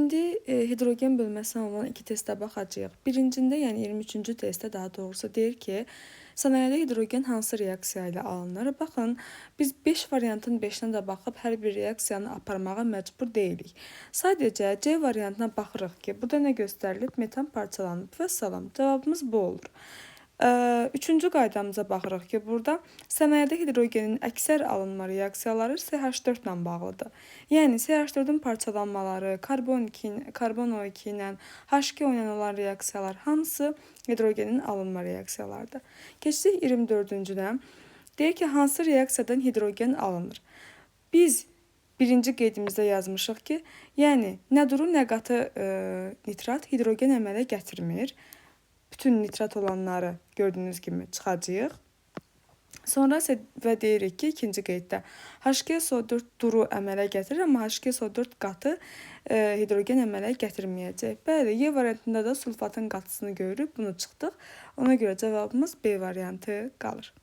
İndi hidrogen bölməsindən olan iki testə baxacağıq. Birincində, yəni 23-cü testdə daha doğrusu deyir ki, sənayedə hidrogen hansı reaksiya ilə alınır? Baxın, biz 5 variantın 5-nə də baxıb hər bir reaksiyanı aparmağa məcbur deyilik. Sadəcə C variantına baxırıq ki, burada nə göstərilib? Metan parçalanıb və salam. Cavabımız bu olur. Üçüncü qaydamıza baxırıq ki, burada sənayedə hidrogenin əksər alınma reaksiyaları CH4 ilə bağlıdır. Yəni CH4-ün parçalanmaları, karbon O2 ilə, H2O ilə olan reaksiyalar hamısı hidrogenin alınma reaksiyalarıdır. Keçdik 24-cüdən. Deyək ki, hansı reaksiyadan hidrogen alınır? Biz birinci qeydimizdə yazmışıq ki, yəni nə duru, nə qatı nitrat hidrogen əmələ gətirmir. Bütün nitrat olanları gördüyünüz kimi çıxacağıq. Sonra isə və deyirik ki, ikinci qeyddə H2SO4 duru əmələ gətirir, amma H2SO4 qatı hidrogen əmələ gətirməyəcək. Bəli, Y variantında da sulfatın qatısını görürük, bunu çıxdıq. Ona görə cavabımız B variantı qalır.